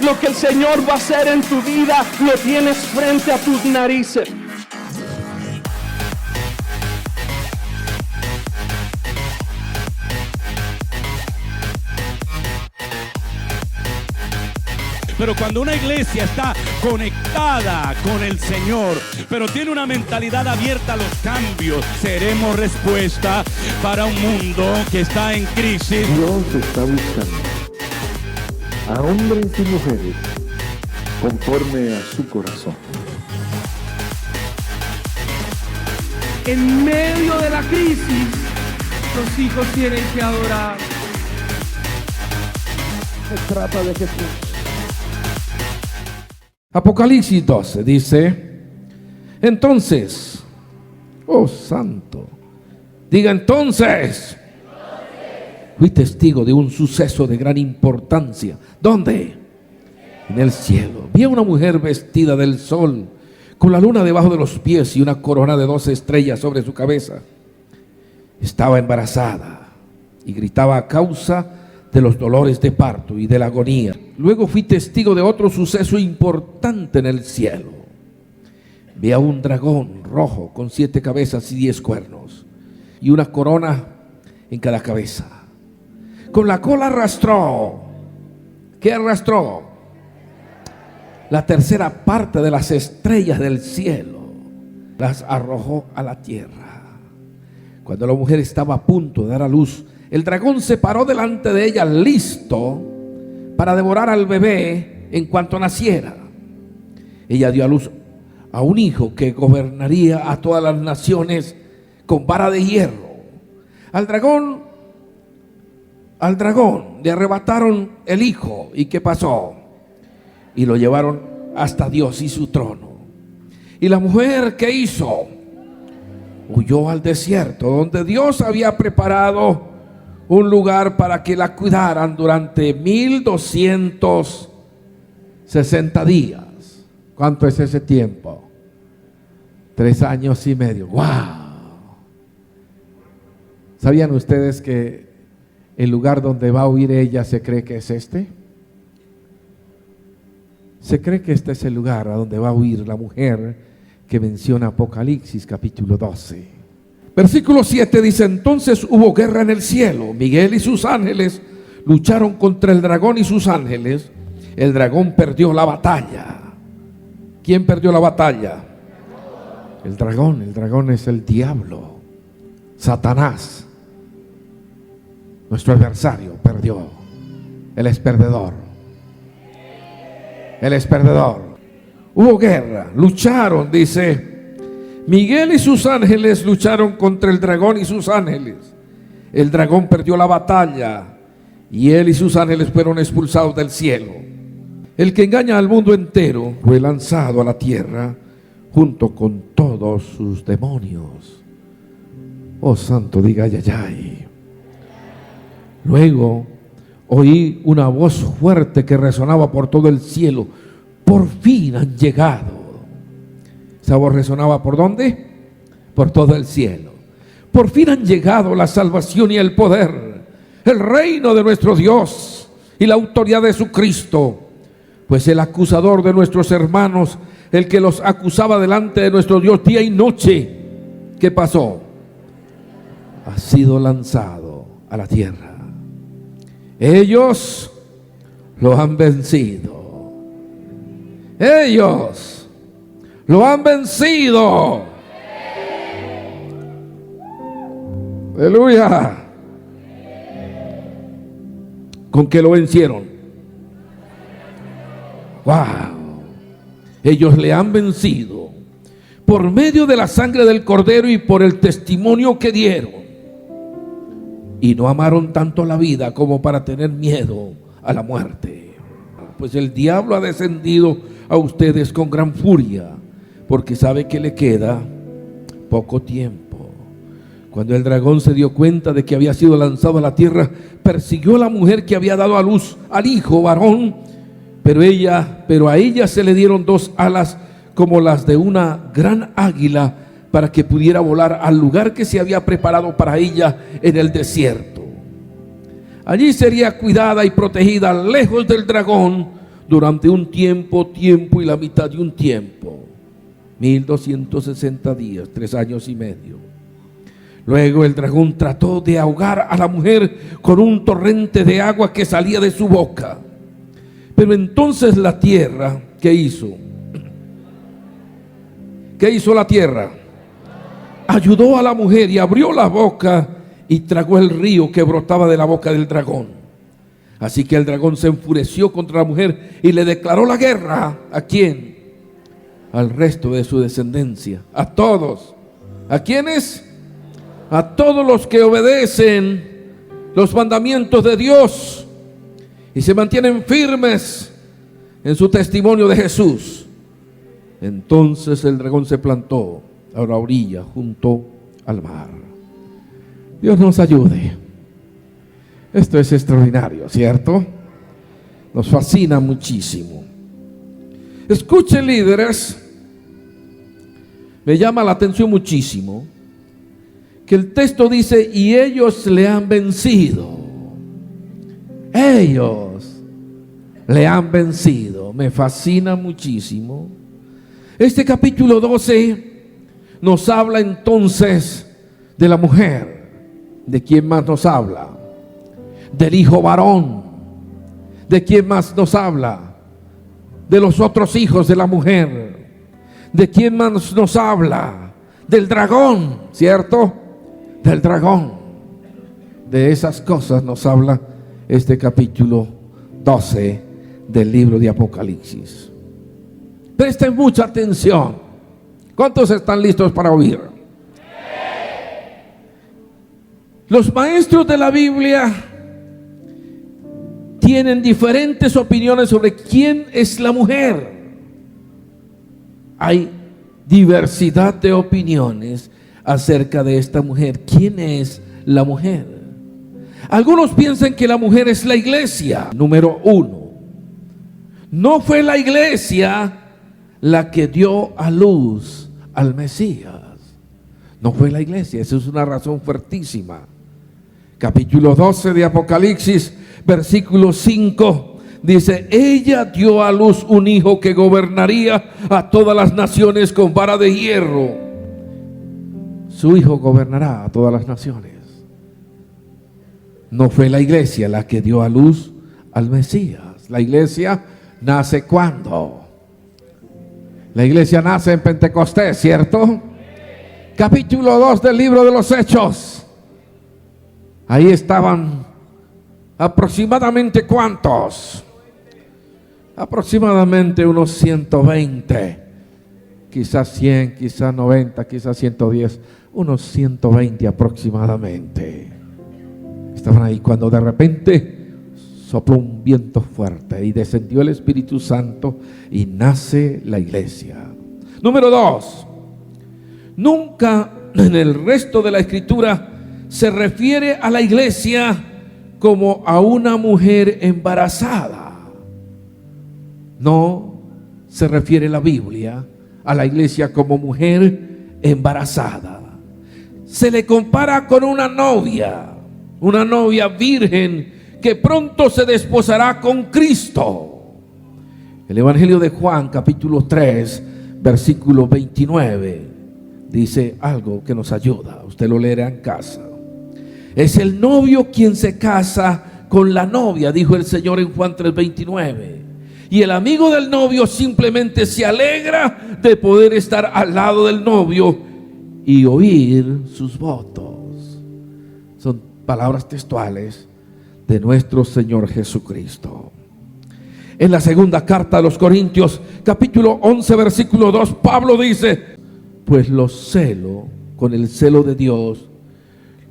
Lo que el Señor va a hacer en tu vida, lo tienes frente a tus narices. Pero cuando una iglesia está conectada con el Señor, pero tiene una mentalidad abierta a los cambios, seremos respuesta para un mundo que está en crisis. Dios está buscando a hombres y mujeres conforme a su corazón. En medio de la crisis, los hijos tienen que adorar. Se trata de Jesús. Apocalipsis 12 dice: entonces, oh santo, diga entonces, fui testigo de un suceso de gran importancia. ¿Dónde? En el cielo. Vi a una mujer vestida del sol, con la luna debajo de los pies y una corona de 12 estrellas sobre su cabeza. Estaba embarazada y gritaba a causa de los dolores de parto y de la agonía. Luego fui testigo de otro suceso importante en el cielo. Vi a un dragón rojo con 7 cabezas y 10 cuernos y una corona en cada cabeza. Con la cola arrastró. ¿Qué arrastró? La tercera parte de las estrellas del cielo. Las arrojó a la tierra. Cuando la mujer estaba a punto de dar a luz, el dragón se paró delante de ella, listo para devorar al bebé en cuanto naciera. Ella dio a luz a un hijo que gobernaría a todas las naciones con vara de hierro. Al dragón le arrebataron el hijo. ¿Y qué pasó? Y lo llevaron hasta Dios y su trono. Y la mujer, ¿qué hizo? Huyó al desierto, donde Dios había preparado un lugar para que la cuidaran durante 1260 días. ¿Cuánto es ese tiempo? 3 años y medio. ¡Wow! ¿Sabían ustedes que el lugar donde va a huir ella se cree que es este? Se cree que este es el lugar a donde va a huir la mujer que menciona Apocalipsis capítulo 12. Versículo 7 dice: entonces hubo guerra en el cielo. Miguel y sus ángeles lucharon contra el dragón y sus ángeles. El dragón perdió la batalla. ¿Quién perdió la batalla? El dragón es el diablo, Satanás. Nuestro adversario perdió. Él es perdedor. Él es perdedor. Hubo guerra, lucharon, dice. Miguel y sus ángeles lucharon contra el dragón y sus ángeles. El dragón perdió la batalla y él y sus ángeles fueron expulsados del cielo. El que engaña al mundo entero fue lanzado a la tierra junto con todos sus demonios. Oh santo, diga ay, ay, ay. Luego oí una voz fuerte que resonaba por todo el cielo: por fin han llegado. Esa voz resonaba ¿por dónde? Por todo el cielo. Por fin han llegado la salvación y el poder, el reino de nuestro Dios y la autoridad de su Cristo. Pues el acusador de nuestros hermanos, el que los acusaba delante de nuestro Dios día y noche, ¿qué pasó? Ha sido lanzado a la tierra. Ellos lo han vencido. Ellos lo han vencido. Aleluya. ¿Con qué lo vencieron? Wow. Ellos le han vencido por medio de la sangre del Cordero y por el testimonio que dieron. Y no amaron tanto la vida como para tener miedo a la muerte. Pues el diablo ha descendido a ustedes con gran furia, porque sabe que le queda poco tiempo. Cuando el dragón se dio cuenta de que había sido lanzado a la tierra, persiguió a la mujer que había dado a luz al hijo varón, pero a ella se le dieron 2 alas como las de una gran águila, para que pudiera volar al lugar que se había preparado para ella en el desierto. Allí sería cuidada y protegida lejos del dragón, durante un tiempo y la mitad de un tiempo. 1260 días, 3 años y medio. Luego el dragón trató de ahogar a la mujer con un torrente de agua que salía de su boca. Pero entonces la tierra, ¿qué hizo? ¿Qué hizo la tierra? Ayudó a la mujer y abrió la boca y tragó el río que brotaba de la boca del dragón. Así que el dragón se enfureció contra la mujer y le declaró la guerra. ¿A quién? Al resto de su descendencia. A todos. ¿A quiénes? A todos los que obedecen los mandamientos de Dios y se mantienen firmes en su testimonio de Jesús. Entonces el dragón se plantó a la orilla junto al mar. Dios nos ayude. Esto es extraordinario, ¿cierto? Nos fascina muchísimo. Escuchen, líderes, me llama la atención muchísimo que el texto dice: y ellos le han vencido. Ellos le han vencido. Me fascina muchísimo. Este capítulo 12 nos habla entonces de la mujer. ¿De quién más nos habla? Del hijo varón. ¿De quién más nos habla? De los otros hijos de la mujer. ¿De quién más nos habla? Del dragón, ¿cierto? Del dragón. De esas cosas nos habla este capítulo 12 del libro de Apocalipsis. Presten mucha atención. ¿Cuántos están listos para oír? Los maestros de la Biblia tienen diferentes opiniones sobre quién es la mujer. Hay diversidad de opiniones acerca de esta mujer. ¿Quién es la mujer? Algunos piensan que la mujer es la iglesia. Número 1. No fue la iglesia la que dio a luz al Mesías. No fue la iglesia. Esa es una razón fuertísima. Capítulo 12 de Apocalipsis, versículo 5, dice: ella dio a luz un hijo que gobernaría a todas las naciones con vara de hierro. Su hijo gobernará a todas las naciones. No fue la iglesia la que dio a luz al Mesías. La iglesia nace ¿cuándo? La iglesia nace en Pentecostés, ¿cierto? Capítulo 2 del libro de los Hechos. Ahí estaban aproximadamente ¿cuántos? Aproximadamente unos 120, quizás 100, quizás 90, quizás 110, unos 120 aproximadamente. Estaban ahí cuando de repente sopló un viento fuerte y descendió el Espíritu Santo y nace la iglesia. Número 2. Nunca en el resto de la Escritura se refiere a la iglesia como a una mujer embarazada. No se refiere la Biblia a la iglesia como mujer embarazada. Se le compara con una novia virgen que pronto se desposará con Cristo. El Evangelio de Juan, capítulo 3, versículo 29, dice algo que nos ayuda. Usted lo leerá en casa. Es el novio quien se casa con la novia, dijo el Señor en Juan 3:29. Y el amigo del novio simplemente se alegra de poder estar al lado del novio y oír sus votos. Son palabras textuales de nuestro Señor Jesucristo. En la segunda carta a los Corintios, capítulo 11, versículo 2, Pablo dice: pues los celo con el celo de Dios,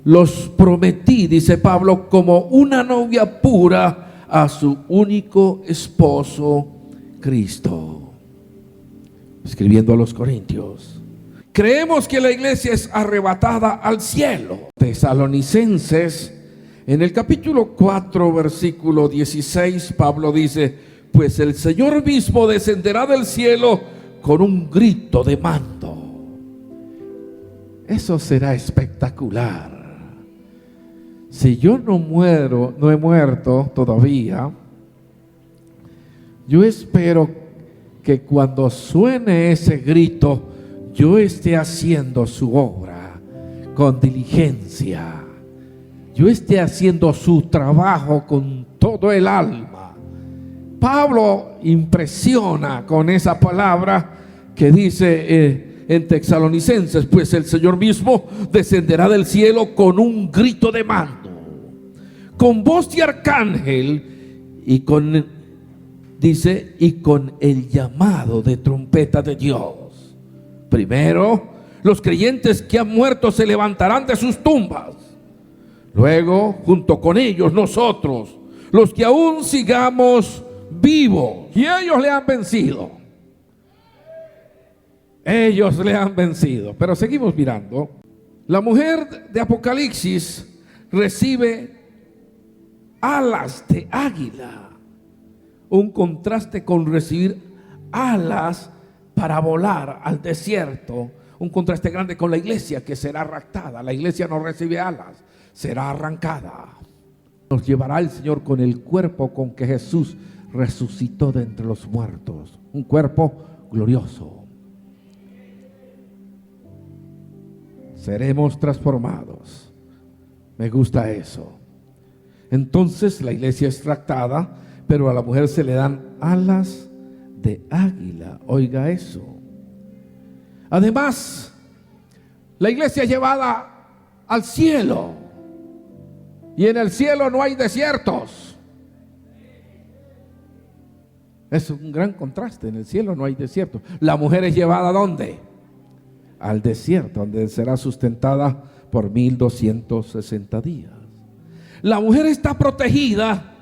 los prometí, dice Pablo, como una novia pura a su único esposo, Cristo. Escribiendo a los Corintios. Creemos que la iglesia es arrebatada al cielo. Tesalonicenses, en el capítulo 4, versículo 16, Pablo dice: pues el Señor mismo descenderá del cielo con un grito de mando. Eso será espectacular. Si yo no he muerto todavía, Yo espero que cuando suene ese grito, yo esté haciendo su obra con diligencia. Yo esté haciendo su trabajo con todo el alma. Pablo impresiona con esa palabra que dice en Tesalonicenses: pues el Señor mismo descenderá del cielo con un grito de mando, con voz de arcángel y con el llamado de trompeta de Dios. Primero, los creyentes que han muerto se levantarán de sus tumbas. Luego, junto con ellos, nosotros, los que aún sigamos vivos. Y ellos le han vencido. Ellos le han vencido. Pero seguimos mirando. La mujer de Apocalipsis recibe alas de águila. Un contraste con recibir alas para volar al desierto. Un contraste grande con la iglesia, que será raptada. La iglesia no recibe alas, será arrancada. Nos llevará el Señor con el cuerpo con que Jesús resucitó de entre los muertos. Un cuerpo glorioso. Seremos transformados. Me gusta eso. Entonces la iglesia es raptada, pero a la mujer se le dan alas de águila. Oiga eso. Además, la iglesia es llevada al cielo, y en el cielo no hay desiertos. Es un gran contraste. En el cielo no hay desiertos. La mujer es llevada ¿a dónde? Al desierto, donde será sustentada por 1260 días. La mujer está protegida.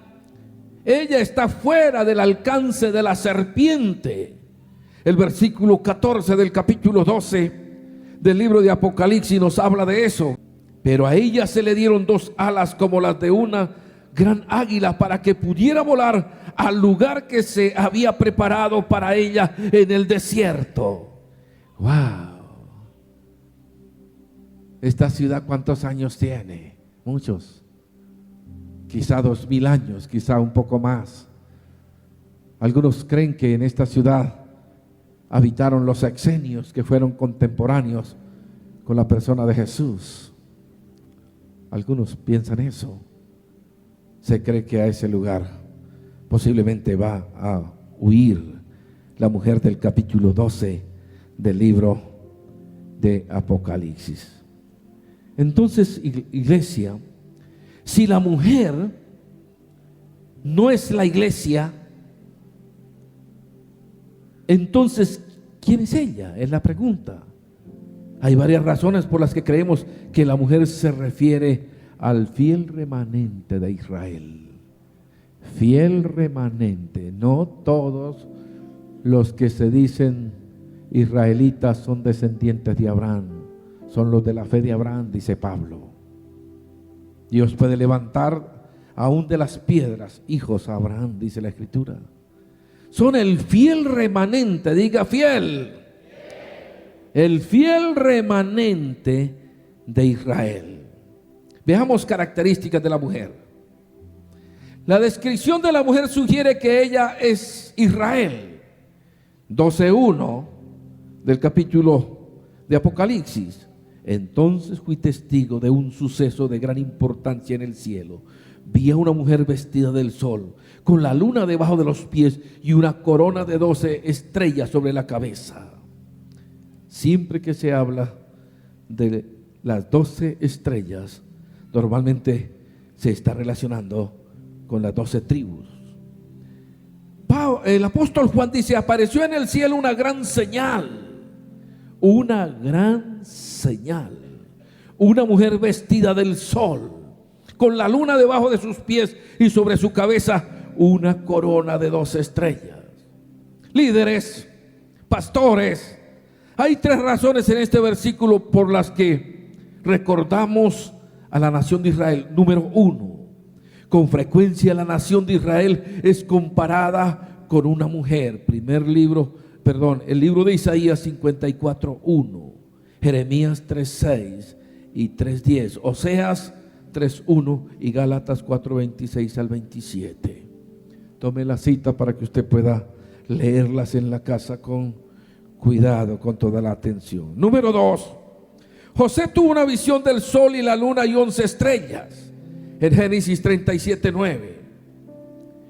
Ella está fuera del alcance de la serpiente. El versículo 14 del capítulo 12 del libro de Apocalipsis nos habla de eso. Pero a ella se le dieron dos alas como las de una gran águila, para que pudiera volar al lugar que se había preparado para ella en el desierto. ¡Wow! Esta ciudad, ¿cuántos años tiene? Muchos. Quizá 2000 años, quizá un poco más. Algunos creen que en esta ciudad habitaron los exenios que fueron contemporáneos con la persona de Jesús. Algunos piensan eso. Se cree que a ese lugar posiblemente va a huir la mujer del capítulo 12 del libro de Apocalipsis. Entonces, iglesia, si la mujer no es la iglesia, entonces, ¿quién es ella? Es la pregunta. Hay varias razones por las que creemos que la mujer se refiere al fiel remanente de Israel. Fiel remanente. No todos los que se dicen israelitas son descendientes de Abraham. Son los de la fe de Abraham, dice Pablo. Dios puede levantar aún de las piedras hijos a Abraham, dice la Escritura. Son el fiel remanente, diga fiel. El fiel remanente de Israel. Veamos características de la mujer. La descripción de la mujer sugiere que ella es Israel. 12:1 del capítulo de Apocalipsis. Entonces fui testigo de un suceso de gran importancia en el cielo. Vi a una mujer vestida del sol, con la luna debajo de los pies y una corona de 12 estrellas sobre la cabeza. Siempre que se habla de las 12 estrellas, normalmente se está relacionando con las 12 tribus. El apóstol Juan dice: apareció en el cielo una gran señal. Una gran señal. Una mujer vestida del sol, con la luna debajo de sus pies y sobre su cabeza una corona de 12 estrellas. Líderes, pastores, hay 3 razones en este versículo por las que recordamos a la nación de Israel. Número 1, con frecuencia la nación de Israel es comparada con una mujer. El libro de Isaías 54:1, Jeremías 3:6 y 3:10, Oseas 3:1 y Gálatas 4:26 al 27. Tome la cita para que usted pueda leerlas en la casa con cuidado, con toda la atención. Número 2. José tuvo una visión del sol y la luna y 11 estrellas. En Génesis 37:9.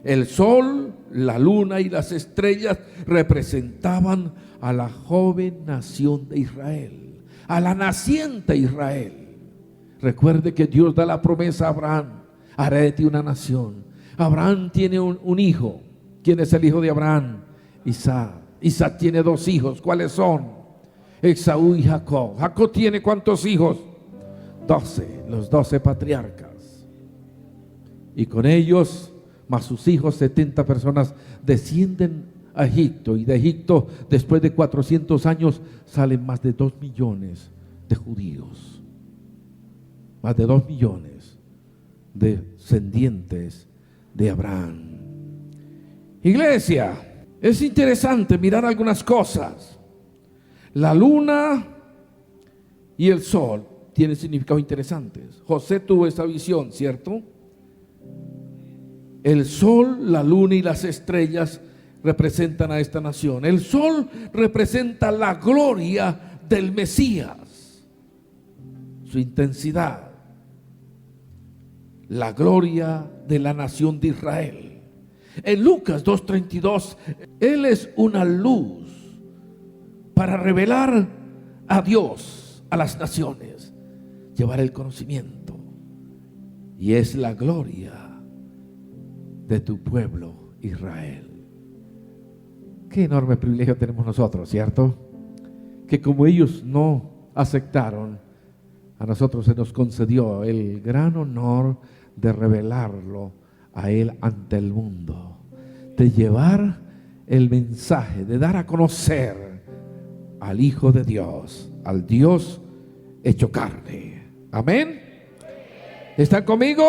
El sol, la luna y las estrellas representaban a la joven nación de Israel, a la naciente Israel. Recuerde que Dios da la promesa a Abraham: haré de ti una nación. Abraham tiene un hijo. ¿Quién es el hijo de Abraham? Isaac. Isaac tiene 2 hijos. ¿Cuáles son? Esaú y Jacob. Jacob tiene ¿cuántos hijos? 12, los 12 patriarcas. Y con ellos, más sus hijos, 70 personas descienden a Egipto. Y de Egipto, después de 400 años, salen más de 2 millones de judíos. Más de 2 millones de descendientes de Abraham. Iglesia, es interesante mirar algunas cosas. La luna y el sol tienen significados interesantes. José tuvo esa visión, ¿cierto? El sol, la luna y las estrellas representan a esta nación. El sol representa la gloria del Mesías, su intensidad, la gloria de la nación de Israel. En Lucas 2:32, Él es una luz para revelar a Dios a las naciones, llevar el conocimiento, y es la gloria de tu pueblo Israel. Qué enorme privilegio tenemos nosotros, ¿cierto? Que como ellos no aceptaron, a nosotros se nos concedió el gran honor de revelarlo a Él ante el mundo, de llevar el mensaje, de dar a conocer al Hijo de Dios, al Dios hecho carne. Amén. ¿Están conmigo?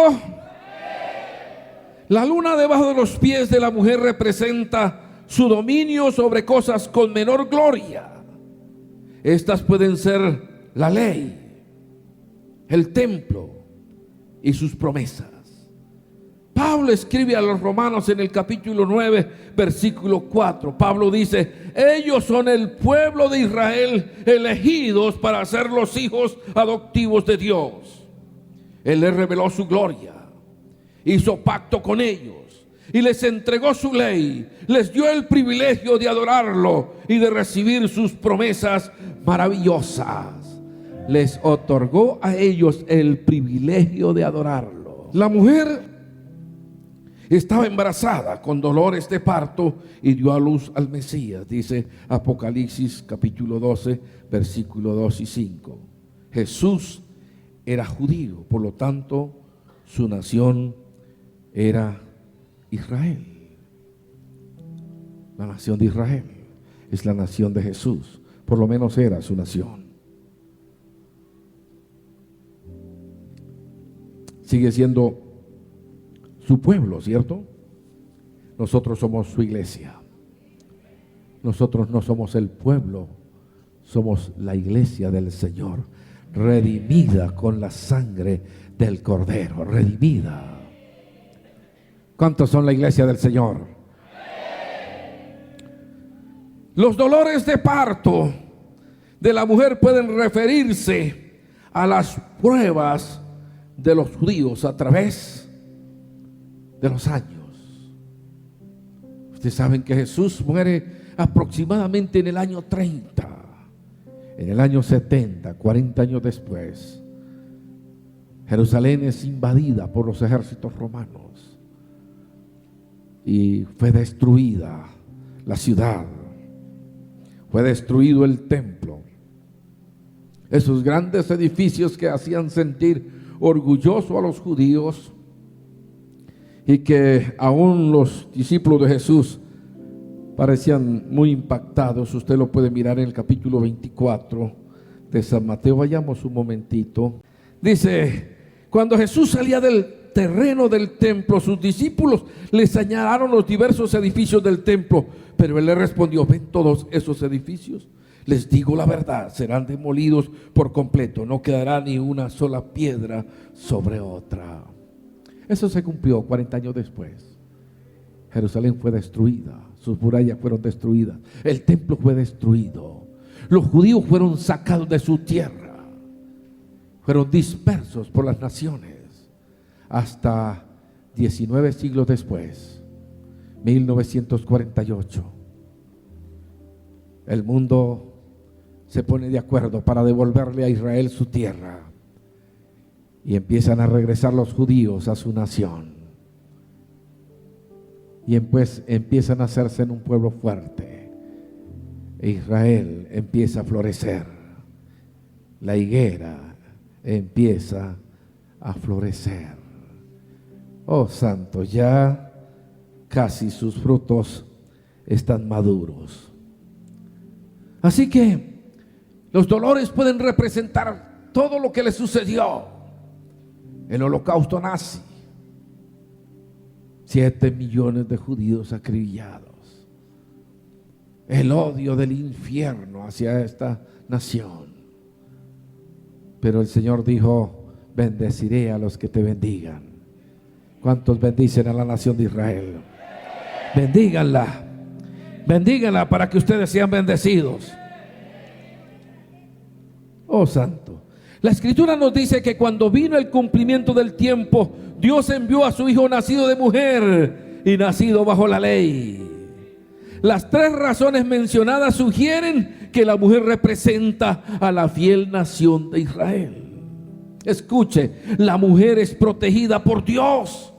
La luna debajo de los pies de la mujer representa su dominio sobre cosas con menor gloria. Estas pueden ser la ley, el templo y sus promesas. Pablo escribe a los romanos en el capítulo 9, versículo 4. Pablo dice: ellos son el pueblo de Israel, elegidos para ser los hijos adoptivos de Dios. Él les reveló su gloria, hizo pacto con ellos y les entregó su ley. Les dio el privilegio de adorarlo y de recibir sus promesas maravillosas. Les otorgó a ellos el privilegio de adorarlo. La mujer estaba embarazada con dolores de parto y dio a luz al Mesías, dice Apocalipsis capítulo 12, versículo 2 y 5. Jesús era judío, por lo tanto su nación era Israel. La nación de Israel es la nación de Jesús, por lo menos era su nación. Sigue siendo su pueblo, ¿cierto? Nosotros somos su iglesia. Nosotros no somos el pueblo, somos la iglesia del Señor, redimida con la sangre del Cordero, redimida. ¿Cuántos son la iglesia del Señor? Los dolores de parto de la mujer pueden referirse a las pruebas de los judíos a través de los años. Ustedes saben que Jesús muere aproximadamente en el año 30. En el año 70, 40 años después, Jerusalén es invadida por los ejércitos romanos y fue destruida la ciudad, fue destruido el templo. Esos grandes edificios que hacían sentir orgulloso a los judíos y que aún los discípulos de Jesús parecían muy impactados. Usted lo puede mirar en el capítulo 24 de San Mateo. Vayamos un momentito. Dice: cuando Jesús salía del terreno del templo, sus discípulos le señalaron los diversos edificios del templo, pero él le respondió: ¿ven todos esos edificios? Les digo la verdad, serán demolidos por completo, no quedará ni una sola piedra sobre otra. Eso se cumplió 40 años después. Jerusalén fue destruida, sus murallas fueron destruidas, el templo fue destruido, los judíos fueron sacados de su tierra, fueron dispersos por las naciones, hasta 19 siglos después, 1948, el mundo se pone de acuerdo para devolverle a Israel su tierra y empiezan a regresar los judíos a su nación. Y pues empiezan a hacerse en un pueblo fuerte. E Israel empieza a florecer. La higuera empieza a florecer. Oh santo, ya casi sus frutos están maduros. Así que los dolores pueden representar todo lo que le sucedió. El holocausto nazi. 7 millones de judíos acribillados. El odio del infierno hacia esta nación. Pero el Señor dijo: bendeciré a los que te bendigan. ¿Cuántos bendicen a la nación de Israel? Bendíganla. Bendíganla para que ustedes sean bendecidos. Oh santo. La Escritura nos dice que cuando vino el cumplimiento del tiempo, Dios envió a su Hijo nacido de mujer y nacido bajo la ley. Las 3 razones mencionadas sugieren que la mujer representa a la fiel nación de Israel. Escuche, la mujer es protegida por Dios.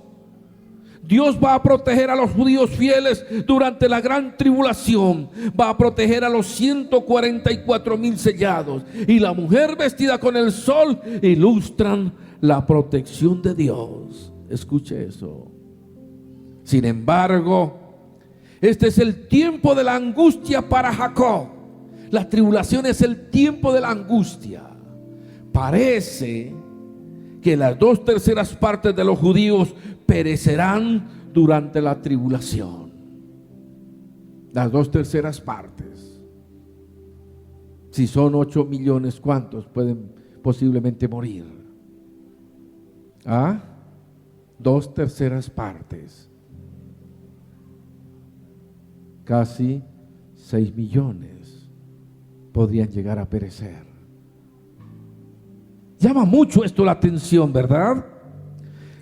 Dios va a proteger a los judíos fieles durante la gran tribulación. Va a proteger a los 144,000 sellados. Y la mujer vestida con el sol ilustran la protección de Dios. Escuche eso. Sin embargo, este es el tiempo de la angustia para Jacob. La tribulación es el tiempo de la angustia. Parece que las 2/3 partes de los judíos perecerán durante la tribulación. Las 2/3 partes. Si son 8 millones, ¿cuántos pueden posiblemente morir? 2/3 partes. Casi 6 millones podrían llegar a perecer. Llama mucho esto la atención, ¿verdad?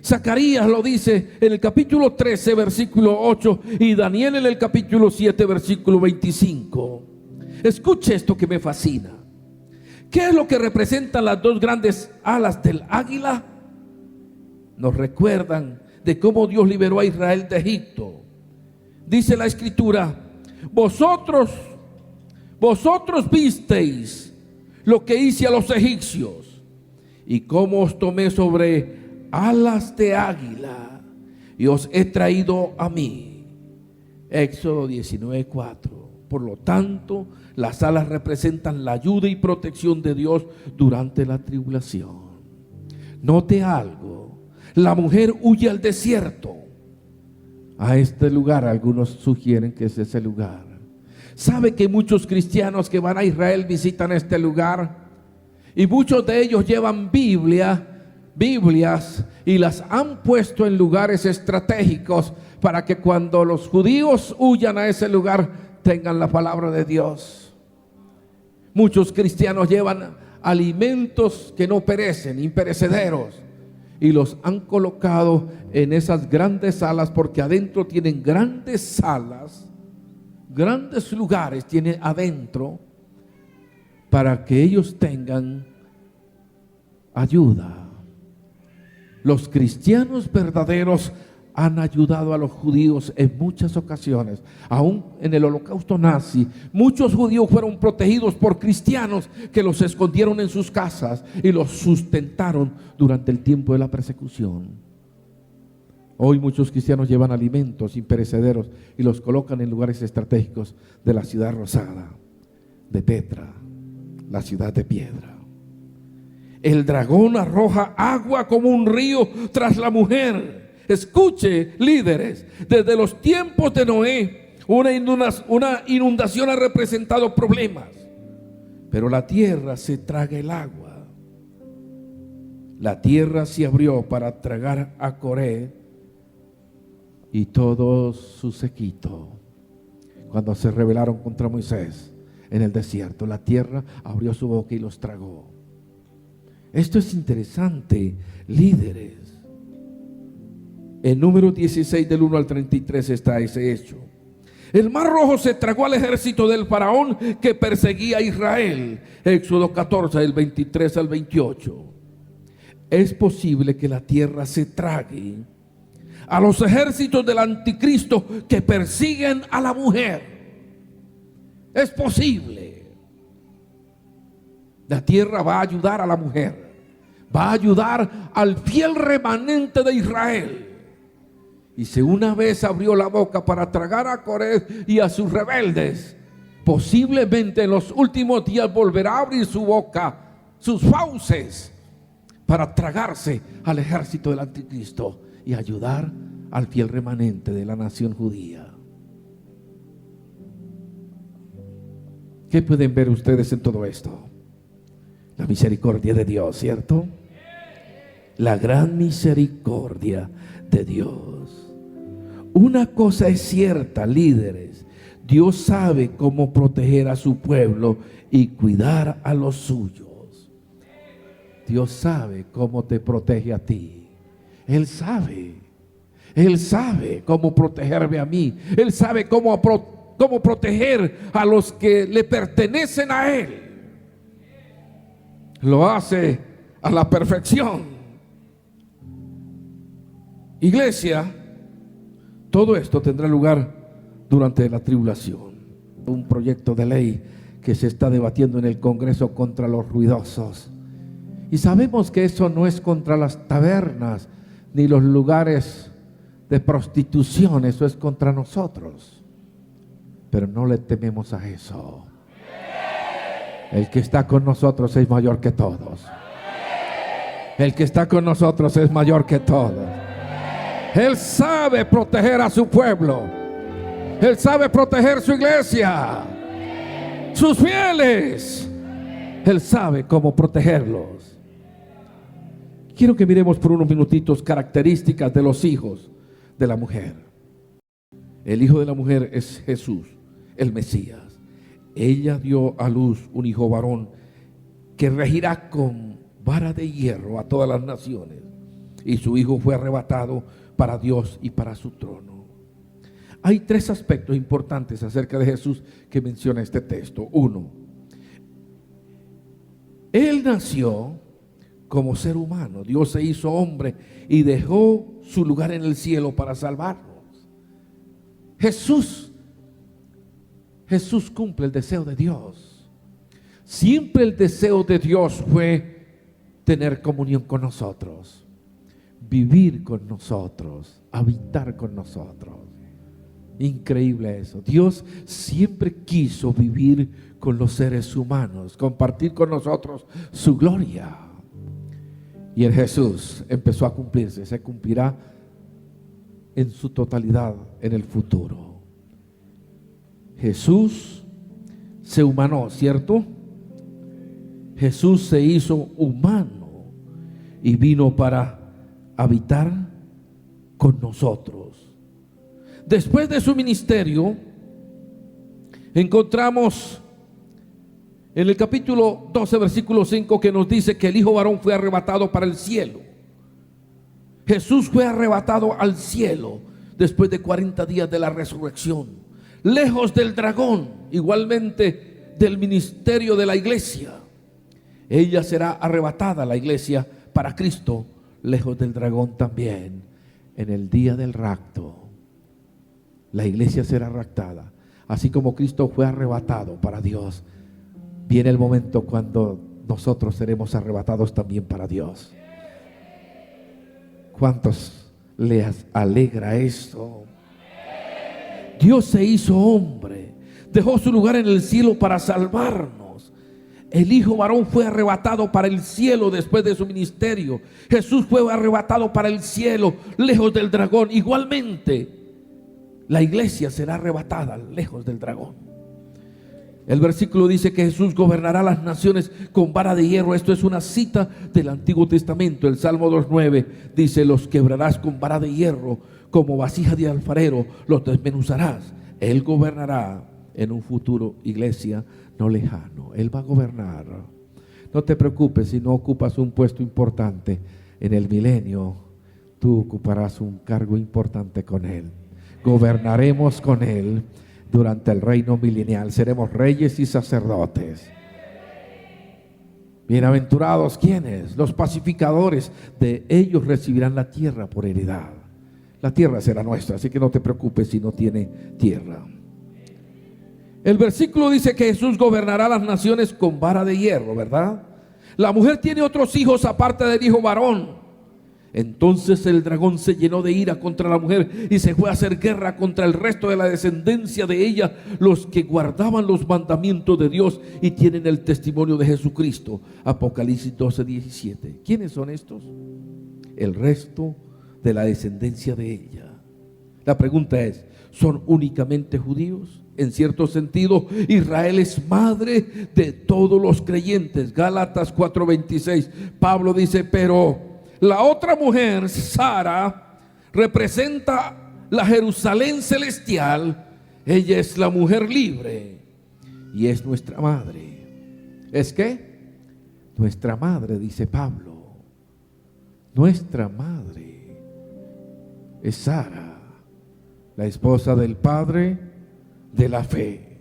Zacarías lo dice en el capítulo 13, versículo 8, y Daniel en el capítulo 7, versículo 25. Escuche esto que me fascina. ¿Qué es lo que representan las 2 grandes alas del águila? Nos recuerdan de cómo Dios liberó a Israel de Egipto. Dice la Escritura: vosotros visteis lo que hice a los egipcios, y cómo os tomé sobre alas de águila y os he traído a mí. Éxodo 19:4. Por lo tanto, las alas representan la ayuda y protección de Dios durante la tribulación. Note algo: la mujer huye al desierto. A este lugar, algunos sugieren que es ese lugar. ¿Sabe que muchos cristianos que van a Israel visitan este lugar? Y muchos de ellos llevan Biblias y las han puesto en lugares estratégicos para que cuando los judíos huyan a ese lugar tengan la palabra de Dios. Muchos cristianos llevan alimentos que no perecen, imperecederos, y los han colocado en esas grandes salas, porque adentro tienen grandes salas, grandes lugares tienen adentro, para que ellos tengan ayuda. Los cristianos verdaderos han ayudado a los judíos en muchas ocasiones. Aún en el holocausto nazi, muchos judíos fueron protegidos por cristianos que los escondieron en sus casas y los sustentaron durante el tiempo de la persecución. Hoy muchos cristianos llevan alimentos imperecederos y los colocan en lugares estratégicos de la ciudad rosada, de Petra, la ciudad de piedra. El dragón arroja agua como un río tras la mujer. Escuche, líderes, desde los tiempos de Noé, una inundación ha representado problemas, pero la tierra se traga el agua. La tierra se abrió para tragar a Coré, y todo su séquito, cuando se rebelaron contra Moisés en el desierto, la tierra abrió su boca y los tragó. Esto es interesante, líderes. En Números 16 del 1 al 33 está ese hecho. El mar Rojo se tragó al ejército del faraón que perseguía a Israel. Éxodo 14 del 23 al 28. Es posible que la tierra se trague a los ejércitos del anticristo que persiguen a la mujer. Es posible. La tierra va a ayudar a la mujer, va a ayudar al fiel remanente de Israel. Y si una vez abrió la boca para tragar a Coré y a sus rebeldes, posiblemente en los últimos días volverá a abrir su boca, sus fauces, para tragarse al ejército del anticristo y ayudar al fiel remanente de la nación judía. ¿Qué pueden ver ustedes en todo esto? La misericordia de Dios, ¿cierto? La gran misericordia de Dios. Una cosa es cierta, líderes: Dios sabe cómo proteger a su pueblo y cuidar a los suyos. Dios sabe cómo te protege a ti. Él sabe cómo protegerme a mí. Él sabe cómo proteger a los que le pertenecen a Él. Lo hace a la perfección. Iglesia, todo esto tendrá lugar durante la tribulación. Un proyecto de ley que se está debatiendo en el Congreso contra los ruidosos. Y sabemos que eso no es contra las tabernas ni los lugares de prostitución, eso es contra nosotros. Pero no le tememos a eso. El que está con nosotros es mayor que todos. El que está con nosotros es mayor que todos. Él sabe proteger a su pueblo. Él sabe proteger su iglesia, sus fieles. Él sabe cómo protegerlos. Quiero que miremos por unos minutitos características de los hijos de la mujer. El hijo de la mujer es Jesús, el Mesías. Ella dio a luz un hijo varón que regirá con vara de hierro a todas las naciones. Y su hijo fue arrebatado para Dios y para su trono. Hay tres aspectos importantes acerca de Jesús que menciona este texto. Uno, Él nació como ser humano. Dios se hizo hombre y dejó su lugar en el cielo para salvarnos. Jesús cumple el deseo de Dios. Siempre el deseo de Dios fue tener comunión con nosotros, vivir con nosotros, habitar con nosotros. Increíble eso. Dios siempre quiso vivir con los seres humanos, compartir con nosotros su gloria. Y en Jesús empezó a cumplirse, se cumplirá en su totalidad en el futuro. Jesús se humanó, ¿cierto? Jesús se hizo humano y vino para habitar con nosotros. Después de su ministerio, encontramos en el capítulo 12, versículo 5, que nos dice que el hijo varón fue arrebatado para el cielo. Jesús fue arrebatado al cielo después de 40 días de la resurrección, lejos del dragón, igualmente del ministerio de la iglesia. Ella será arrebatada, la iglesia, para Cristo, lejos del dragón también. En el día del rapto, la iglesia será raptada. Así como Cristo fue arrebatado para Dios, viene el momento cuando nosotros seremos arrebatados también para Dios. ¿Cuántos les alegra esto? Dios se hizo hombre, dejó su lugar en el cielo para salvarnos. El hijo varón fue arrebatado para el cielo después de su ministerio. Jesús fue arrebatado para el cielo, lejos del dragón. Igualmente, la iglesia será arrebatada lejos del dragón. El versículo dice que Jesús gobernará las naciones con vara de hierro. Esto es una cita del Antiguo Testamento. El Salmo 2:9 dice: los quebrarás con vara de hierro, como vasija de alfarero, los desmenuzarás. Él gobernará en un futuro, iglesia, no lejano. Él va a gobernar. No te preocupes si no ocupas un puesto importante en el milenio. Tú ocuparás un cargo importante con Él. Gobernaremos con Él durante el reino milenial. Seremos reyes y sacerdotes. Bienaventurados, ¿quiénes? Los pacificadores. De ellos recibirán la tierra por heredad. La tierra será nuestra, así que no te preocupes si no tiene tierra. El versículo dice que Jesús gobernará las naciones con vara de hierro, ¿verdad? La mujer tiene otros hijos aparte del hijo varón. Entonces el dragón se llenó de ira contra la mujer y se fue a hacer guerra contra el resto de la descendencia de ella, los que guardaban los mandamientos de Dios y tienen el testimonio de Jesucristo. Apocalipsis 12:17. ¿Quiénes son estos? El resto de la descendencia de ella. La pregunta es: ¿son únicamente judíos? En cierto sentido, Israel es madre de todos los creyentes. Gálatas 4:26. Pablo dice: pero la otra mujer, Sara, representa la Jerusalén celestial. Ella es la mujer libre y es nuestra madre. ¿Es qué? Nuestra madre, dice Pablo. Nuestra madre es Sara, la esposa del padre de la fe.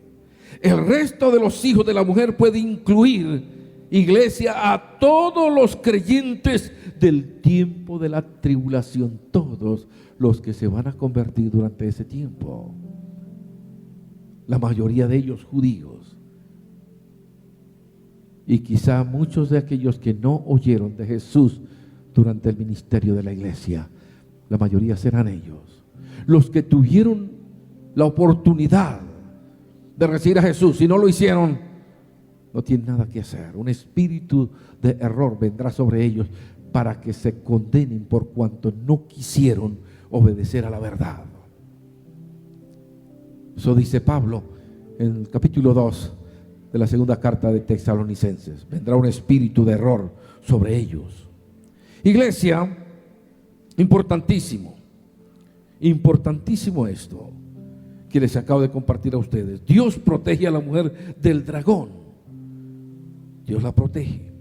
El resto de los hijos de la mujer puede incluir, iglesia, a todos los creyentes del tiempo de la tribulación, todos los que se van a convertir durante ese tiempo, la mayoría de ellos judíos, y quizá muchos de aquellos que no oyeron de Jesús durante el ministerio de la iglesia. La mayoría serán ellos, los que tuvieron la oportunidad de recibir a Jesús. Si no lo hicieron, no tienen nada que hacer. Un espíritu de error vendrá sobre ellos para que se condenen por cuanto no quisieron obedecer a la verdad. Eso dice Pablo en el capítulo 2 de la segunda carta de Tesalonicenses. Vendrá un espíritu de error sobre ellos. Iglesia, importantísimo esto que les acabo de compartir a ustedes. Dios protege a la mujer del dragón. Dios la protege.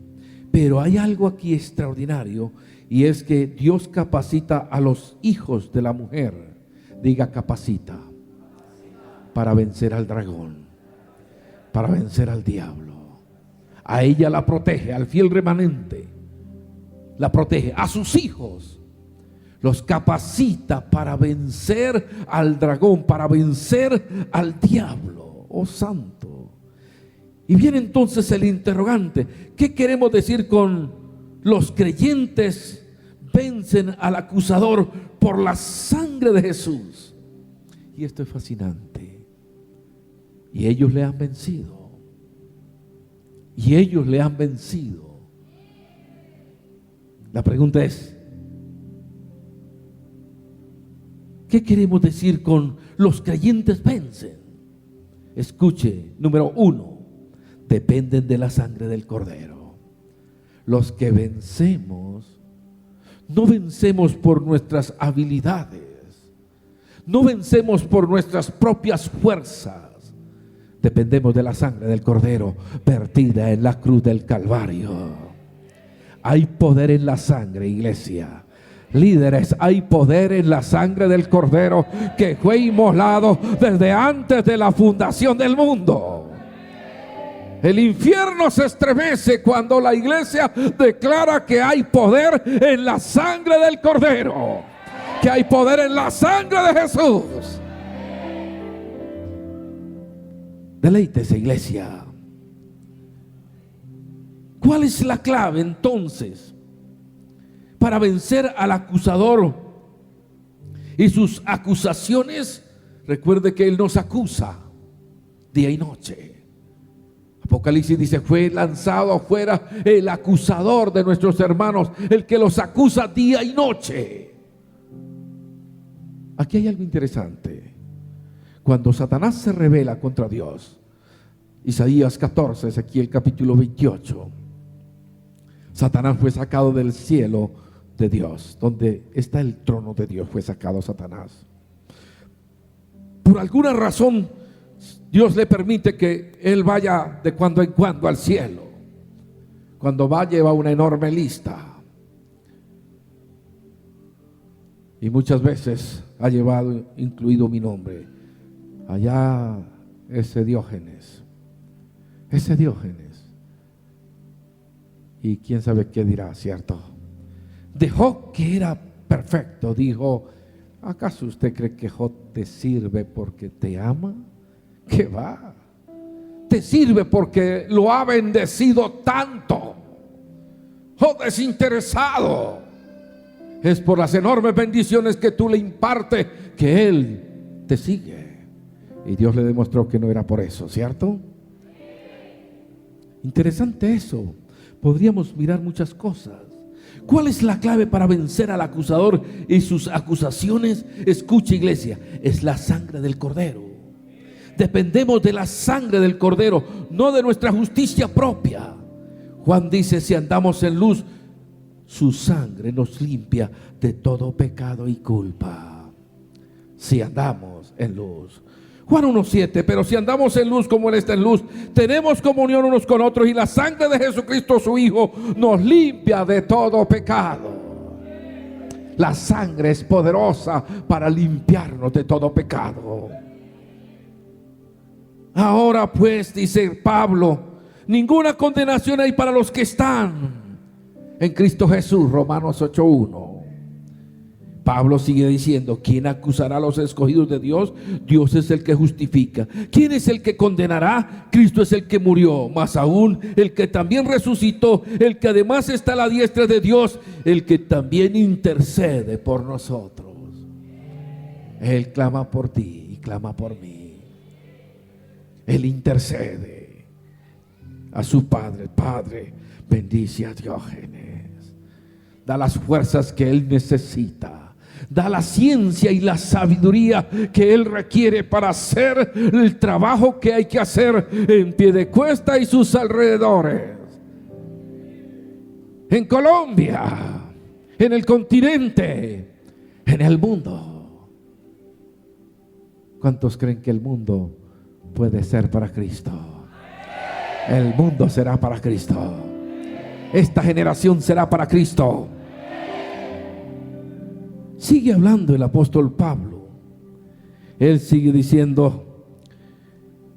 Pero hay algo aquí extraordinario, y es que Dios capacita a los hijos de la mujer. Diga: capacita. Para vencer al dragón, para vencer al diablo. A ella la protege, al fiel remanente la protege. A sus hijos los capacita para vencer al dragón, para vencer al diablo. Oh santo. Y viene entonces el interrogante: ¿qué queremos decir con los creyentes vencen al acusador por la sangre de Jesús? Y esto es fascinante. Y ellos le han vencido. Y ellos le han vencido. La pregunta es: ¿qué queremos decir con los creyentes vencen? Escuche, número 1, dependen de la sangre del Cordero. Los que vencemos, no vencemos por nuestras habilidades, no vencemos por nuestras propias fuerzas. Dependemos de la sangre del Cordero vertida en la cruz del Calvario. Hay poder en la sangre, iglesia. Líderes, hay poder en la sangre del Cordero que fue inmolado desde antes de la fundación del mundo. El infierno se estremece cuando la iglesia declara que hay poder en la sangre del Cordero, que hay poder en la sangre de Jesús. Deleítese, iglesia. ¿Cuál es la clave entonces para vencer al acusador y sus acusaciones? Recuerde que Él nos acusa día y noche. Apocalipsis dice: fue lanzado afuera el acusador de nuestros hermanos, el que los acusa día y noche. Aquí hay algo interesante. Cuando Satanás se rebela contra Dios, Isaías 14, Ezequiel capítulo 28. Satanás fue sacado del cielo de Dios, donde está el trono de Dios, fue sacado Satanás. Por alguna razón, Dios le permite que él vaya de cuando en cuando al cielo. Cuando va, lleva una enorme lista. Y muchas veces ha llevado, incluido mi nombre. Allá ese Diógenes. Y quién sabe qué dirá, ¿cierto? Dejó que era perfecto. Dijo: ¿acaso usted cree que Job te sirve porque te ama? ¿Qué va? Te sirve porque lo ha bendecido tanto. Job desinteresado. Es por las enormes bendiciones que tú le impartes que él te sigue. Y Dios le demostró que no era por eso, ¿cierto? Interesante eso. Podríamos mirar muchas cosas. ¿Cuál es la clave para vencer al acusador y sus acusaciones? Escucha, iglesia, es la sangre del Cordero. Dependemos de la sangre del Cordero, no de nuestra justicia propia. Juan dice: si andamos en luz, su sangre nos limpia de todo pecado y culpa. Si andamos en luz. Juan 1:7, pero si andamos en luz como Él está en luz, tenemos comunión unos con otros, y la sangre de Jesucristo su Hijo nos limpia de todo pecado. La sangre es poderosa para limpiarnos de todo pecado. Ahora pues, dice Pablo, ninguna condenación hay para los que están en Cristo Jesús. Romanos 8:1. Pablo sigue diciendo: ¿quién acusará a los escogidos de Dios? Dios es el que justifica. ¿Quién es el que condenará? Cristo es el que murió, más aún el que también resucitó, el que además está a la diestra de Dios, el que también intercede por nosotros. Él clama por ti y clama por mí. Él intercede a su Padre. Padre, bendice a Diógenes, da las fuerzas que él necesita, da la ciencia y la sabiduría que él requiere para hacer el trabajo que hay que hacer en Piedecuesta y sus alrededores, en Colombia, en el continente, en el mundo. ¿Cuántos creen que el mundo puede ser para Cristo? El mundo será para Cristo. Esta generación será para Cristo. Sigue hablando el apóstol Pablo. Él sigue diciendo,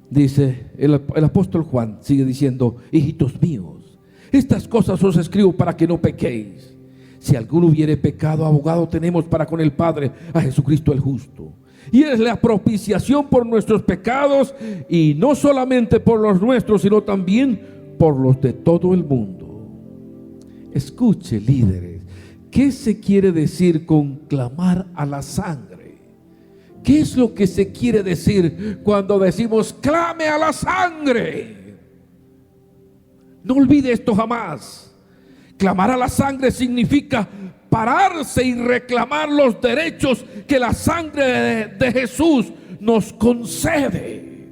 dice el apóstol Juan, sigue diciendo: hijitos míos, estas cosas os escribo para que no pequéis. Si alguno hubiere pecado, abogado tenemos para con el Padre, a Jesucristo el justo. Y es la propiciación por nuestros pecados, y no solamente por los nuestros, sino también por los de todo el mundo. Escuche, líderes, ¿qué se quiere decir con clamar a la sangre? ¿Qué es lo que se quiere decir cuando decimos clame a la sangre? No olvide esto jamás. Clamar a la sangre significa pararse y reclamar los derechos que la sangre de Jesús nos concede.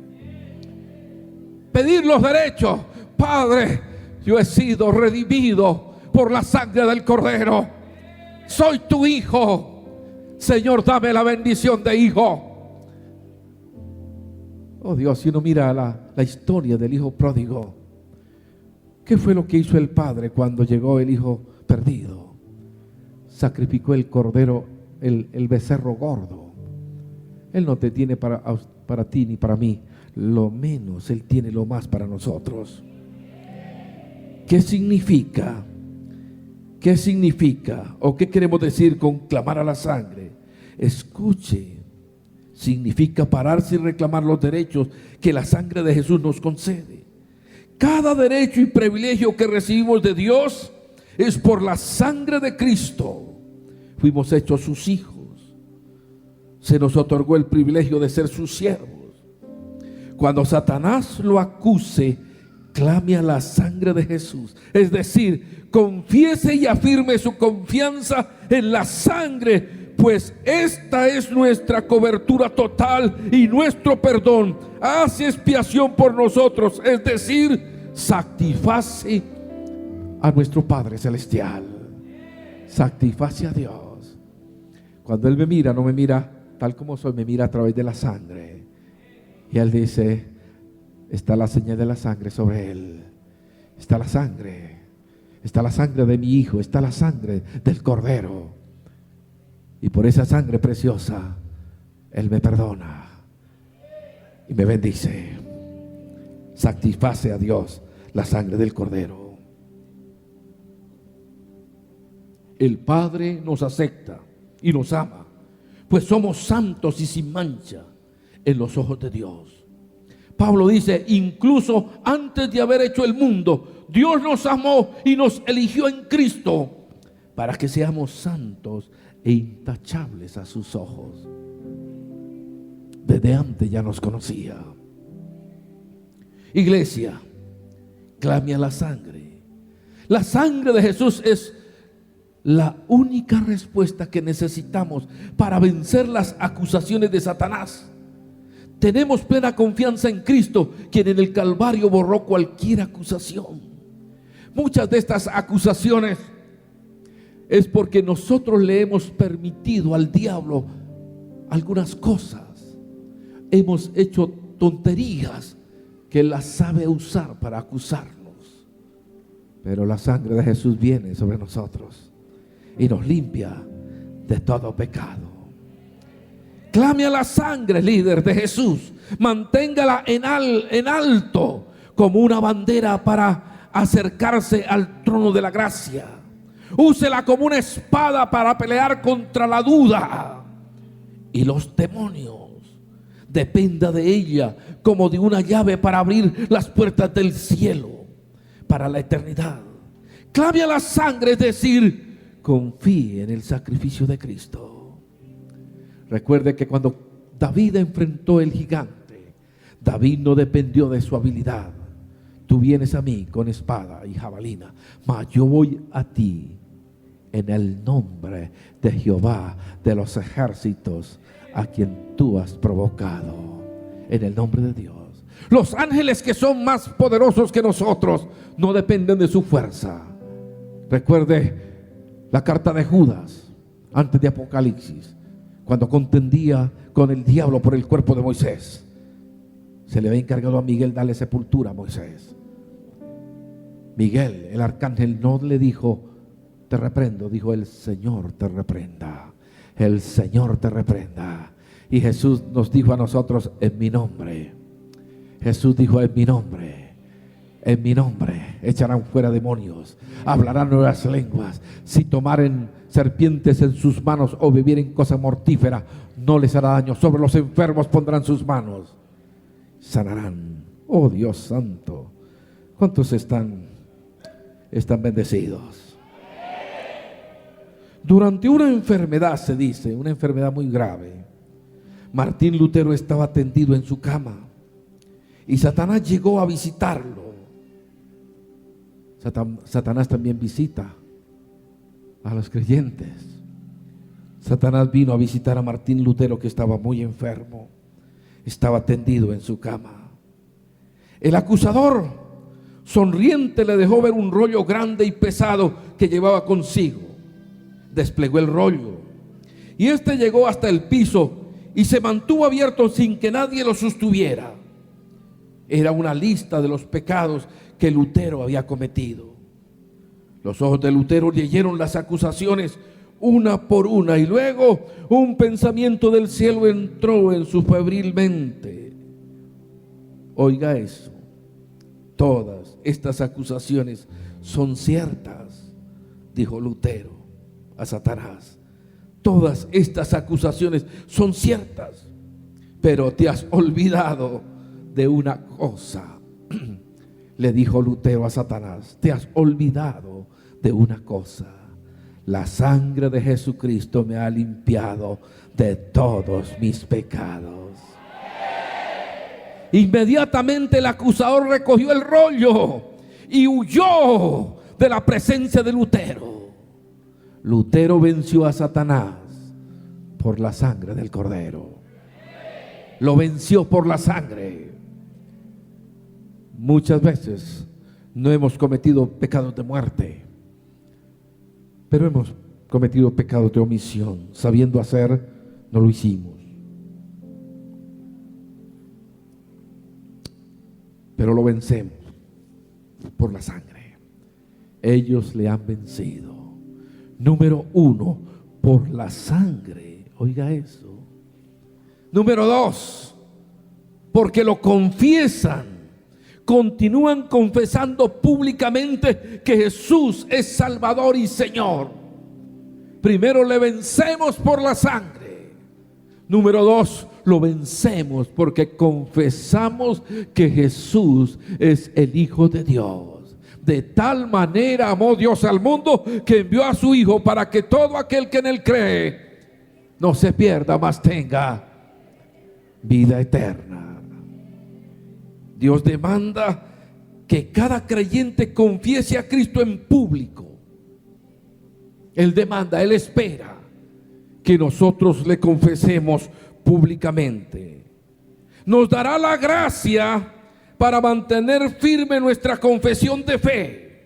Pedir los derechos. Padre, yo he sido redimido por la sangre del Cordero. Soy tu hijo. Señor, dame la bendición de hijo. Oh Dios, si uno mira la historia del hijo pródigo, ¿qué fue lo que hizo el padre cuando llegó el hijo perdido? Sacrificó el cordero, el becerro gordo. Él no te tiene para ti ni para mí, lo menos Él tiene lo más para nosotros. ¿Qué significa? ¿Qué significa? ¿O qué queremos decir con clamar a la sangre? Escuche, significa pararse y reclamar los derechos que la sangre de Jesús nos concede. Cada derecho y privilegio que recibimos de Dios es por la sangre de Cristo. Fuimos hechos sus hijos. Se nos otorgó el privilegio de ser sus siervos. Cuando Satanás lo acuse, clame a la sangre de Jesús. Es decir, confiese y afirme su confianza en la sangre pues esta es nuestra cobertura total y nuestro perdón. Hace expiación por nosotros, es decir, satisface a nuestro Padre Celestial. Satisface a Dios. Cuando Él me mira, no me mira tal como soy, me mira a través de la sangre. Y Él dice, está la señal de la sangre sobre Él. Está la sangre. Está la sangre de mi Hijo. Está la sangre del Cordero. Y por esa sangre preciosa, Él me perdona y me bendice. Satisface a Dios la sangre del Cordero. El Padre nos acepta y nos ama, pues somos santos y sin mancha en los ojos de Dios. Pablo dice, incluso antes de haber hecho el mundo, Dios nos amó y nos eligió en Cristo para que seamos santos e intachables a sus ojos. Desde antes ya nos conocía. Iglesia, clame a la sangre. La sangre de Jesús es la única respuesta que necesitamos para vencer las acusaciones de Satanás. Tenemos plena confianza en Cristo, quien en el Calvario borró cualquier acusación. Muchas de estas acusaciones es porque nosotros le hemos permitido al diablo algunas cosas. Hemos hecho tonterías que él las sabe usar para acusarnos. Pero la sangre de Jesús viene sobre nosotros y nos limpia de todo pecado. Clame a la sangre, líder de Jesús. Manténgala en alto como una bandera para acercarse al trono de la gracia. Úsela como una espada para pelear contra la duda y los demonios. Dependa de ella como de una llave para abrir las puertas del cielo para la eternidad. Clame a la sangre, es decir, confíe en el sacrificio de Cristo. Recuerde que cuando David enfrentó el gigante, David no dependió de su habilidad. Tú vienes a mí con espada y jabalina, mas yo voy a ti en el nombre de Jehová de los ejércitos, a quien tú has provocado. En el nombre de Dios. Los ángeles que son más poderosos que nosotros no dependen de su fuerza. Recuerde la carta de Judas antes de Apocalipsis, cuando contendía con el diablo por el cuerpo de Moisés. Se le había encargado a Miguel darle sepultura a Moisés. Miguel, el arcángel, no le dijo, te reprendo, dijo, el Señor te reprenda. El Señor te reprenda. Y Jesús nos dijo a nosotros, en mi nombre. Jesús dijo, en mi nombre echarán fuera demonios, hablarán nuevas lenguas. Si tomaren serpientes en sus manos o bebieren cosa mortífera, no les hará daño. Sobre los enfermos pondrán sus manos, sanarán. Oh Dios santo, ¿cuántos están bendecidos? Durante una enfermedad, se dice, una enfermedad muy grave, Martín Lutero estaba tendido en su cama y Satanás llegó a visitarlo. Satanás también visita a los creyentes. Satanás vino a visitar a Martín Lutero, que estaba muy enfermo, estaba tendido en su cama. El acusador, sonriente, le dejó ver un rollo grande y pesado que llevaba consigo. Desplegó el rollo y este llegó hasta el piso y se mantuvo abierto sin que nadie lo sostuviera. Era una lista de los pecados que Lutero había cometido. Los ojos de Lutero leyeron las acusaciones una por una y luego un pensamiento del cielo entró en su febril mente. Oiga eso, todas estas acusaciones son ciertas, dijo Lutero a Satanás. Todas estas acusaciones son ciertas, pero te has olvidado de una cosa. Le dijo Lutero a Satanás, te has olvidado de una cosa. La sangre de Jesucristo me ha limpiado de todos mis pecados. Inmediatamente el acusador recogió el rollo y huyó de la presencia de Lutero. Lutero venció a Satanás por la sangre del Cordero. Lo venció por la sangre. Muchas veces no hemos cometido pecados de muerte, pero hemos cometido pecados de omisión. Sabiendo hacer, no lo hicimos. Pero lo vencemos por la sangre. Ellos le han vencido. Número 1, por la sangre. Oiga eso. Número 2, porque lo confiesan. Continúan confesando públicamente que Jesús es Salvador y Señor. Primero le vencemos por la sangre. Número 2, lo vencemos porque confesamos que Jesús es el Hijo de Dios. De tal manera amó Dios al mundo que envió a su Hijo para que todo aquel que en él cree no se pierda, mas tenga vida eterna. Dios demanda que cada creyente confiese a Cristo en público. Él demanda, Él espera que nosotros le confesemos públicamente. Nos dará la gracia para mantener firme nuestra confesión de fe.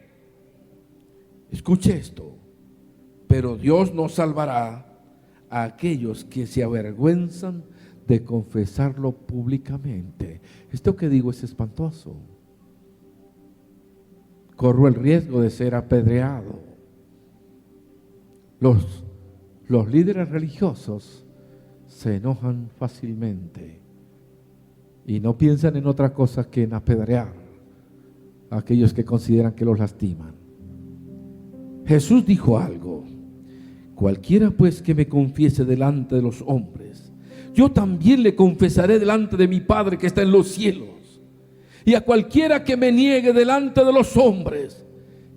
Escuche esto. Pero Dios nos salvará a aquellos que se avergüenzan de confesarlo públicamente. Esto que digo es espantoso. Corro el riesgo de ser apedreado. Los líderes religiosos se enojan fácilmente y no piensan en otra cosa que en apedrear a aquellos que consideran que los lastiman. Jesús dijo algo: cualquiera pues que me confiese delante de los hombres, yo también le confesaré delante de mi Padre que está en los cielos. Y a cualquiera que me niegue delante de los hombres,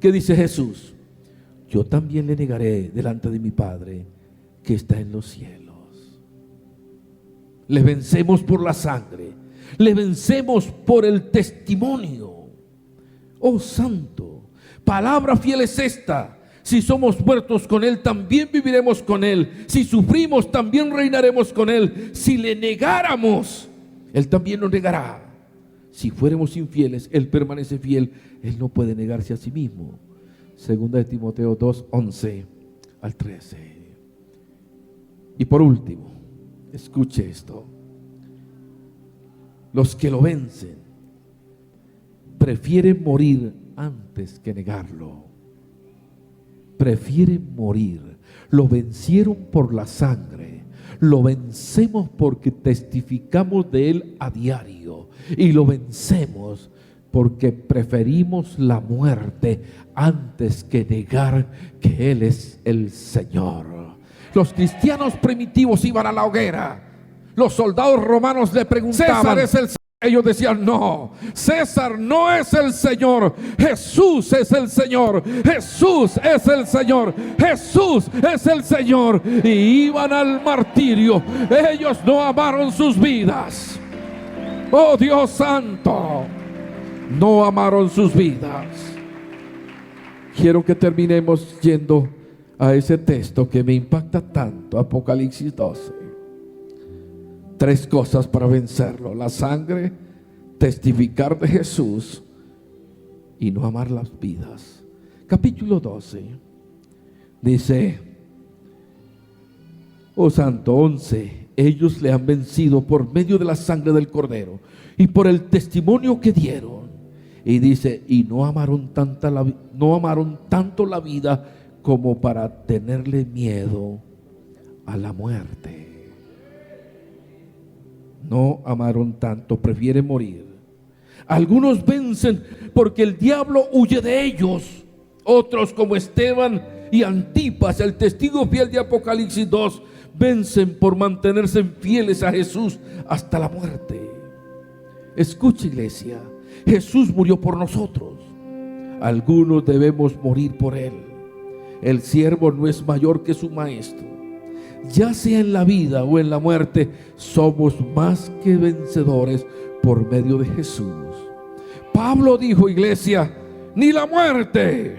¿qué dice Jesús? Yo también le negaré delante de mi Padre que está en los cielos. Le vencemos por la sangre, le vencemos por el testimonio. Oh santo, palabra fiel es esta: si somos muertos con Él, también viviremos con Él. Si sufrimos, también reinaremos con Él. Si le negáramos, Él también nos negará. Si fuéramos infieles, Él permanece fiel. Él no puede negarse a sí mismo. Segunda de Timoteo 2, 11 al 13. Y por último, escuche esto: los que lo vencen prefieren morir antes que negarlo. Prefieren morir. Lo vencieron por la sangre. Lo vencemos porque testificamos de Él a diario. Y lo vencemos porque preferimos la muerte antes que negar que Él es el Señor. Los cristianos primitivos iban a la hoguera. Los soldados romanos le preguntaban: ¿César es el Señor? Ellos decían: no, César no es el Señor, Jesús es el Señor, Jesús es el Señor, Jesús es el Señor. Y iban al martirio. Ellos no amaron sus vidas. Oh Dios santo, no amaron sus vidas. Quiero que terminemos yendo a ese texto que me impacta tanto, Apocalipsis 12. 3 cosas para vencerlo: la sangre, testificar de Jesús y no amar las vidas. Capítulo 12 dice: oh santo, 11, ellos le han vencido por medio de la sangre del Cordero y por el testimonio que dieron. Y dice: y no amaron tanto la vida como para tenerle miedo a la muerte. No amaron tanto, prefieren morir. Algunos vencen porque el diablo huye de ellos. Otros, como Esteban y Antipas, el testigo fiel de Apocalipsis 2, vencen por mantenerse fieles a Jesús hasta la muerte. Escucha, iglesia, Jesús murió por nosotros. Algunos debemos morir por Él. El siervo no es mayor que su maestro. Ya sea en la vida o en la muerte, somos más que vencedores por medio de Jesús. Pablo dijo, iglesia: ni la muerte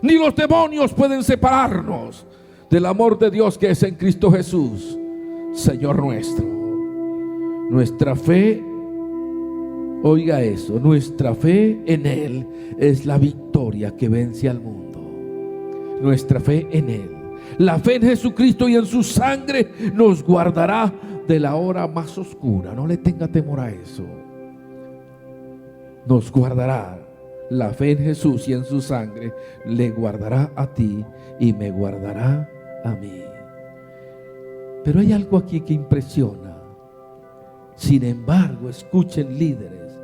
ni los demonios pueden separarnos del amor de Dios que es en Cristo Jesús, Señor nuestro. Nuestra fe, oiga eso, nuestra fe en Él es la victoria que vence al mundo. Nuestra fe en Él, la fe en Jesucristo y en su sangre nos guardará de la hora más oscura. No le tenga temor a eso. Nos guardará. La fe en Jesús y en su sangre le guardará a ti y me guardará a mí. Pero hay algo aquí que impresiona. Sin embargo, escuchen, líderes,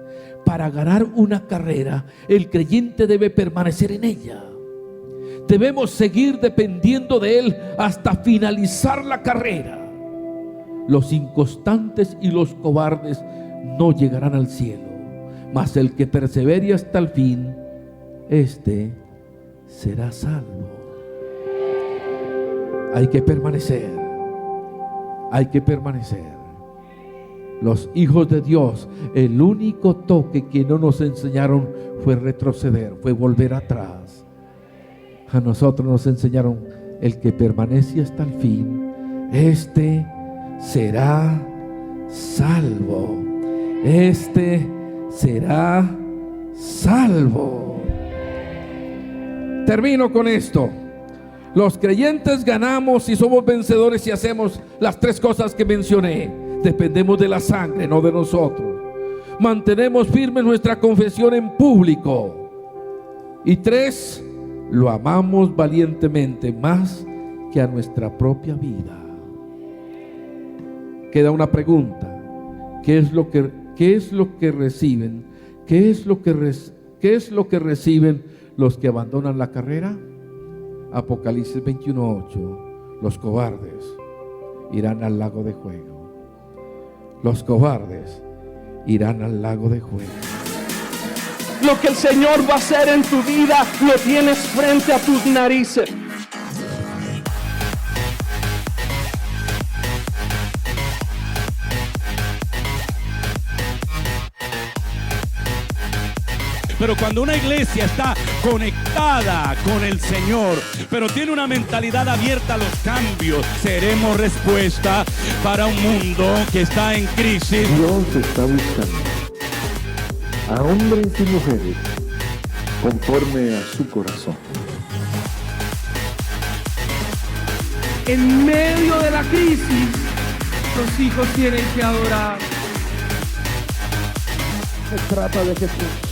para ganar una carrera, el creyente debe permanecer en ella. Debemos seguir dependiendo de Él hasta finalizar la carrera. Los inconstantes y los cobardes no llegarán al cielo, mas el que persevere hasta el fin, este será salvo. Hay que permanecer. Hay que permanecer. Los hijos de Dios, el único toque que no nos enseñaron fue retroceder, fue volver atrás. A nosotros nos enseñaron: el que permanece hasta el fin, este será salvo. Este será salvo. Termino con esto. Los creyentes ganamos y somos vencedores si hacemos las tres cosas que mencioné. Dependemos de la sangre, no de nosotros. Mantenemos firme nuestra confesión en público. Y 3, lo amamos valientemente más que a nuestra propia vida. Queda una pregunta. ¿Qué es lo que reciben? ¿Qué es lo que reciben los que abandonan la carrera? Apocalipsis 21:8. Los cobardes irán al lago de fuego. Los cobardes irán al lago de fuego. Lo que el Señor va a hacer en tu vida lo tienes frente a tus narices. Pero cuando una iglesia está conectada con el Señor, pero tiene una mentalidad abierta a los cambios, seremos respuesta para un mundo que está en crisis. Dios está buscando a hombres y mujeres conforme a su corazón. En medio de la crisis, los hijos tienen que adorar. Se trata de Jesús.